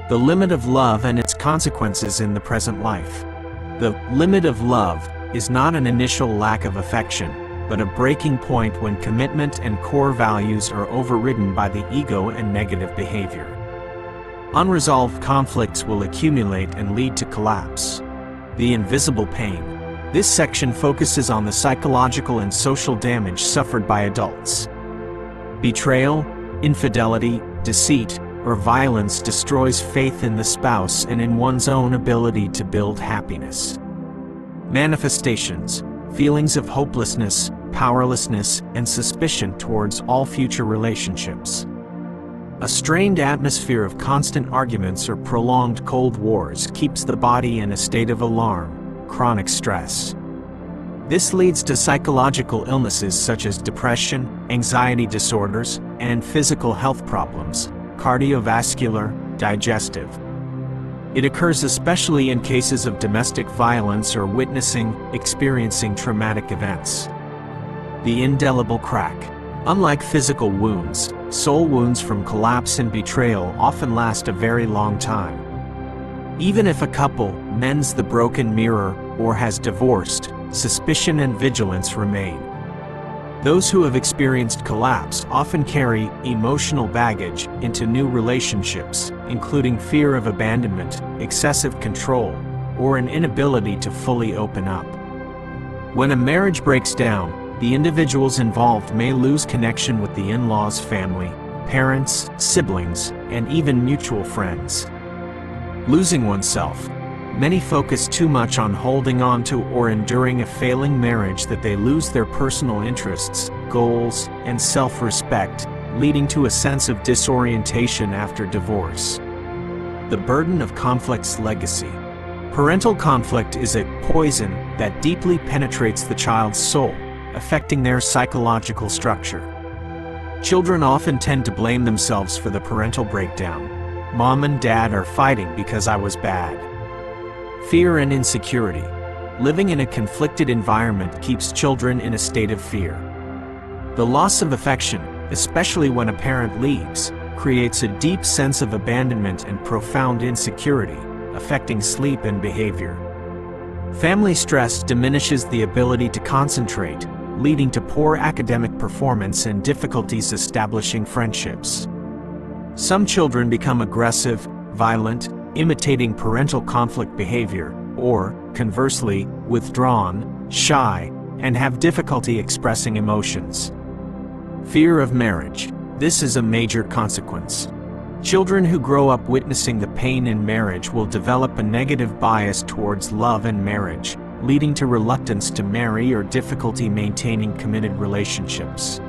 The limit of love and its consequences in the present life. The limit of love is not an initial lack of affection, but a breaking point when commitment and core values are overridden by the ego and negative behavior. Unresolved conflicts will accumulate and lead to collapse. The invisible pain. This section focuses on the psychological and social damage suffered by adults. Betrayal, infidelity, deceit, or violence destroys faith in the spouse and in one's own ability to build happiness. Manifestations, feelings of hopelessness, powerlessness, and suspicion towards all future relationships. A strained atmosphere of constant arguments or prolonged cold wars keeps the body in a state of alarm, chronic stress. This leads to psychological illnesses such as depression, anxiety disorders, and physical health problems, cardiovascular, digestive. It occurs especially in cases of domestic violence or experiencing traumatic events. The indelible crack. Unlike physical wounds, soul wounds from collapse and betrayal often last a very long time. Even if a couple mends the broken mirror or has divorced, suspicion and vigilance remain. Those who have experienced collapse often carry emotional baggage into new relationships, including fear of abandonment, excessive control, or an inability to fully open up. When a marriage breaks down, the individuals involved may lose connection with the in-laws' family, parents, siblings, and even mutual friends. Losing oneself. Many focus too much on holding on to or enduring a failing marriage that they lose their personal interests, goals, and self-respect, leading to a sense of disorientation after divorce. The burden of conflict's legacy. Parental conflict is a poison that deeply penetrates the child's soul, affecting their psychological structure. Children often tend to blame themselves for the parental breakdown. Mom and dad are fighting because I was bad. Fear and insecurity. Living in a conflicted environment keeps children in a state of fear. The loss of affection, especially when a parent leaves, creates a deep sense of abandonment and profound insecurity, affecting sleep and behavior. Family stress diminishes the ability to concentrate, leading to poor academic performance and difficulties establishing friendships. Some children become aggressive, violent, imitating parental conflict behavior, or, conversely, withdrawn, shy, and have difficulty expressing emotions. Fear of marriage. This is a major consequence. Children who grow up witnessing the pain in marriage will develop a negative bias towards love and marriage, leading to reluctance to marry or difficulty maintaining committed relationships.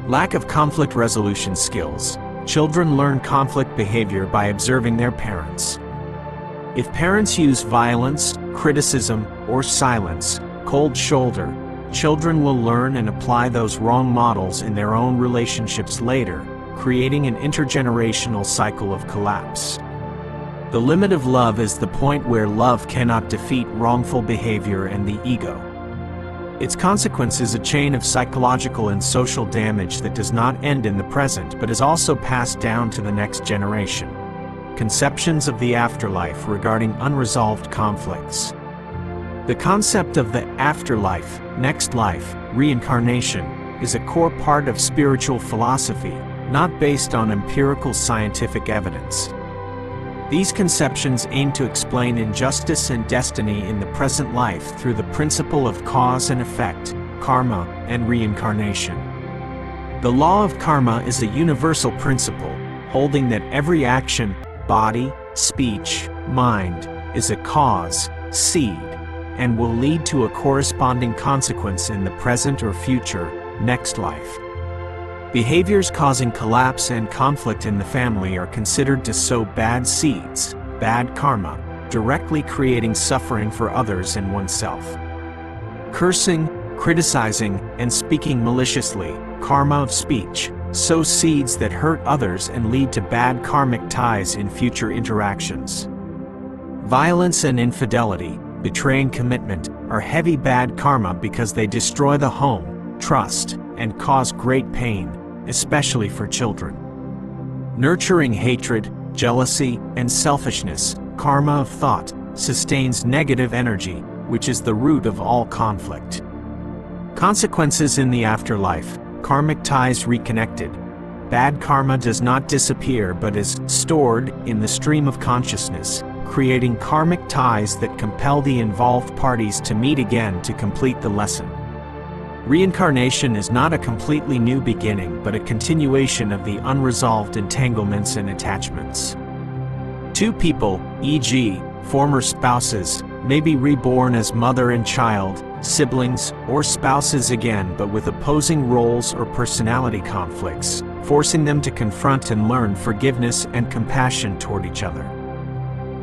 Lack of conflict resolution skills. Children learn conflict behavior by observing their parents. If parents use violence, criticism, or silence, cold shoulder, children will learn and apply those wrong models in their own relationships later, creating an intergenerational cycle of collapse. The limit of love is the point where love cannot defeat wrongful behavior and the ego. Its consequence is a chain of psychological and social damage that does not end in the present but is also passed down to the next generation. Conceptions of the afterlife regarding unresolved conflicts. The concept of the afterlife, next life, reincarnation, is a core part of spiritual philosophy, not based on empirical scientific evidence. These conceptions aim to explain injustice and destiny in the present life through the principle of cause and effect, karma, and reincarnation. The law of karma is a universal principle, holding that every action, body, speech, mind, is a cause, seed, and will lead to a corresponding consequence in the present or future, next life. Behaviors causing collapse and conflict in the family are considered to sow bad seeds, bad karma, directly creating suffering for others and oneself. Cursing, criticizing, and speaking maliciously, karma of speech, sow seeds that hurt others and lead to bad karmic ties in future interactions. Violence and infidelity, betraying commitment, are heavy bad karma because they destroy the home, trust, and cause great pain, especially for children. Nurturing hatred, jealousy, and selfishness. Karma of thought sustains negative energy, which is the root of all conflict. Consequences in the afterlife. Karmic ties reconnected. Bad karma does not disappear but is stored in the stream of consciousness, creating karmic ties that compel the involved parties to meet again to complete the lesson. Reincarnation is not a completely new beginning but a continuation of the unresolved entanglements and attachments. Two people, e.g., former spouses, may be reborn as mother and child, siblings, or spouses again but with opposing roles or personality conflicts, forcing them to confront and learn forgiveness and compassion toward each other.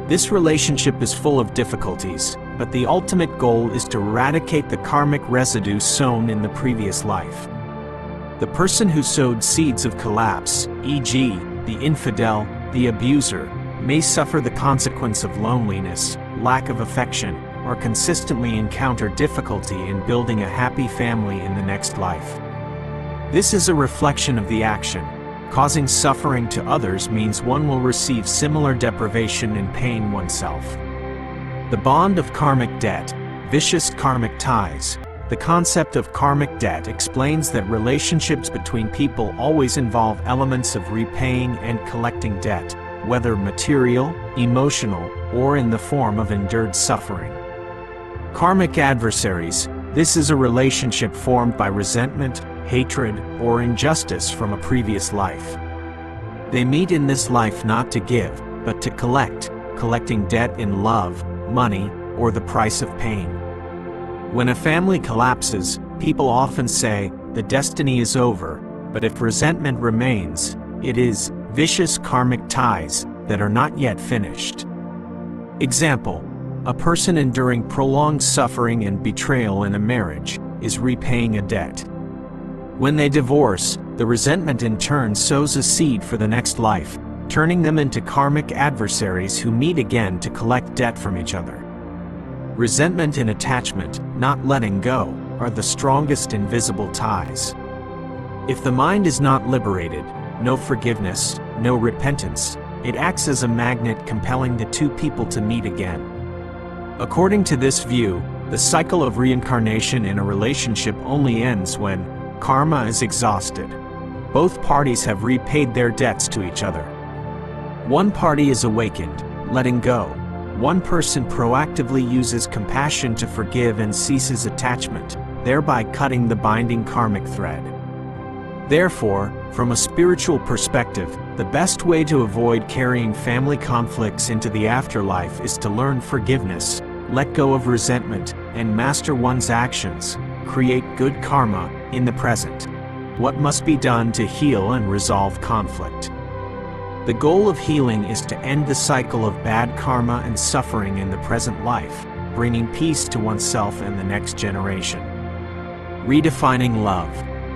This relationship is full of difficulties, but the ultimate goal is to eradicate the karmic residue sown in the previous life. The person who sowed seeds of collapse, e.g., the infidel, the abuser, may suffer the consequence of loneliness, lack of affection, or consistently encounter difficulty in building a happy family in the next life. This is a reflection of the action. Causing suffering to others means one will receive similar deprivation and pain oneself. The bond of karmic debt, vicious karmic ties. The concept of karmic debt explains that relationships between people always involve elements of repaying and collecting debt, whether material, emotional, or in the form of endured suffering. Karmic adversaries. This is a relationship formed by resentment, hatred, or injustice from a previous life. They meet in this life not to give, but to collect, collecting debt in love, money, or the price of pain. When a family collapses, people often say, the destiny is over, but if resentment remains, it is vicious karmic ties that are not yet finished. Example: a person enduring prolonged suffering and betrayal in a marriage is repaying a debt. When they divorce, the resentment in turn sows a seed for the next life, turning them into karmic adversaries who meet again to collect debt from each other. Resentment and attachment, not letting go, are the strongest invisible ties. If the mind is not liberated, no forgiveness, no repentance, it acts as a magnet compelling the two people to meet again. According to this view, the cycle of reincarnation in a relationship only ends when karma is exhausted. Both parties have repaid their debts to each other. One party is awakened, letting go. One person proactively uses compassion to forgive and ceases attachment, thereby cutting the binding karmic thread. Therefore, from a spiritual perspective, the best way to avoid carrying family conflicts into the afterlife is to learn forgiveness, let go of resentment, and master one's actions, create good karma in the present. What must be done to heal and resolve conflict? The goal of healing is to end the cycle of bad karma and suffering in the present life, bringing peace to oneself and the next generation. Redefining love.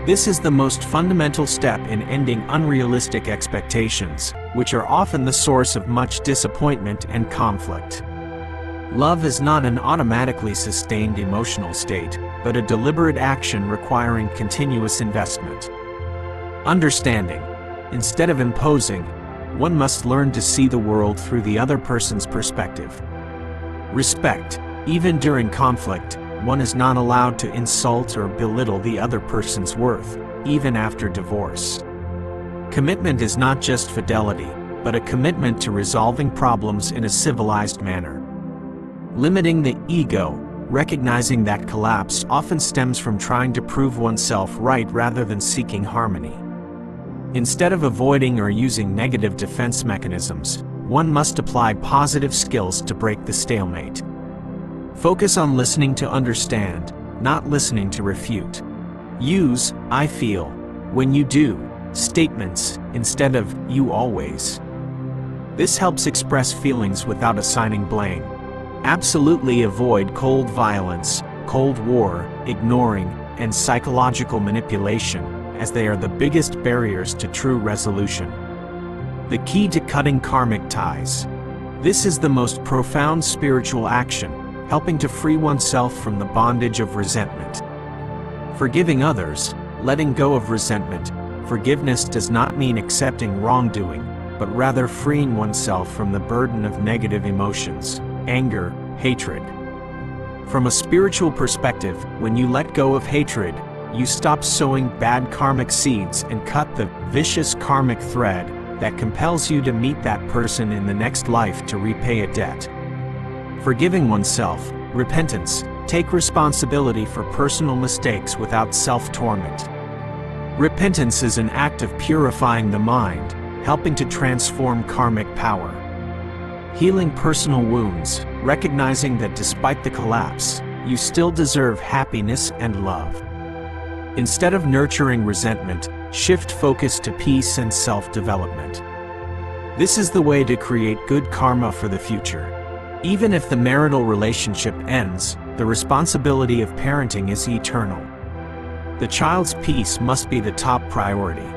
This is the most fundamental step in ending unrealistic expectations, which are often the source of much disappointment and conflict. Love is not an automatically sustained emotional state, but a deliberate action requiring continuous investment. Understanding. Instead of imposing, one must learn to see the world through the other person's perspective. Respect. Even during conflict, one is not allowed to insult or belittle the other person's worth, even after divorce. Commitment is not just fidelity, but a commitment to resolving problems in a civilized manner. Limiting the ego, recognizing that collapse often stems from trying to prove oneself right rather than seeking harmony. Instead of avoiding or using negative defense mechanisms, one must apply positive skills to break the stalemate. Focus on listening to understand, not listening to refute. Use "I feel" when you do statements instead of "you always." This helps express feelings without assigning blame. Absolutely avoid cold violence, cold war, ignoring, and psychological manipulation, as they are the biggest barriers to true resolution. The key to cutting karmic ties. This is the most profound spiritual action, helping to free oneself from the bondage of resentment. Forgiving others, letting go of resentment. Forgiveness does not mean accepting wrongdoing, but rather freeing oneself from the burden of negative emotions, anger, hatred. From a spiritual perspective, when you let go of hatred, you stop sowing bad karmic seeds and cut the vicious karmic thread that compels you to meet that person in the next life to repay a debt. Forgiving oneself, repentance, take responsibility for personal mistakes without self-torment. Repentance is an act of purifying the mind, helping to transform karmic power. Healing personal wounds, recognizing that despite the collapse, you still deserve happiness and love. Instead of nurturing resentment, shift focus to peace and self-development. This is the way to create good karma for the future. Even if the marital relationship ends, the responsibility of parenting is eternal. The child's peace must be the top priority.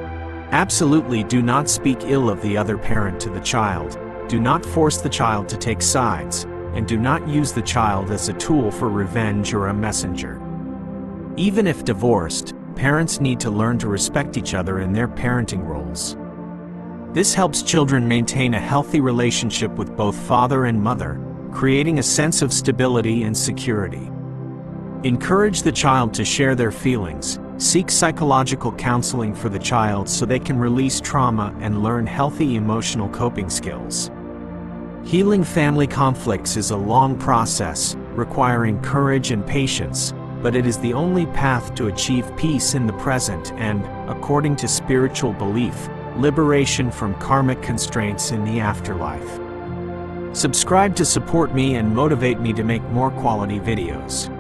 Absolutely do not speak ill of the other parent to the child, do not force the child to take sides, and do not use the child as a tool for revenge or a messenger. Even if divorced, parents need to learn to respect each other in their parenting roles. This helps children maintain a healthy relationship with both father and mother, creating a sense of stability and security. Encourage the child to share their feelings, seek psychological counseling for the child so they can release trauma and learn healthy emotional coping skills. Healing family conflicts is a long process, requiring courage and patience, but it is the only path to achieve peace in the present and, according to spiritual belief, liberation from karmic constraints in the afterlife. Subscribe to support me and motivate me to make more quality videos.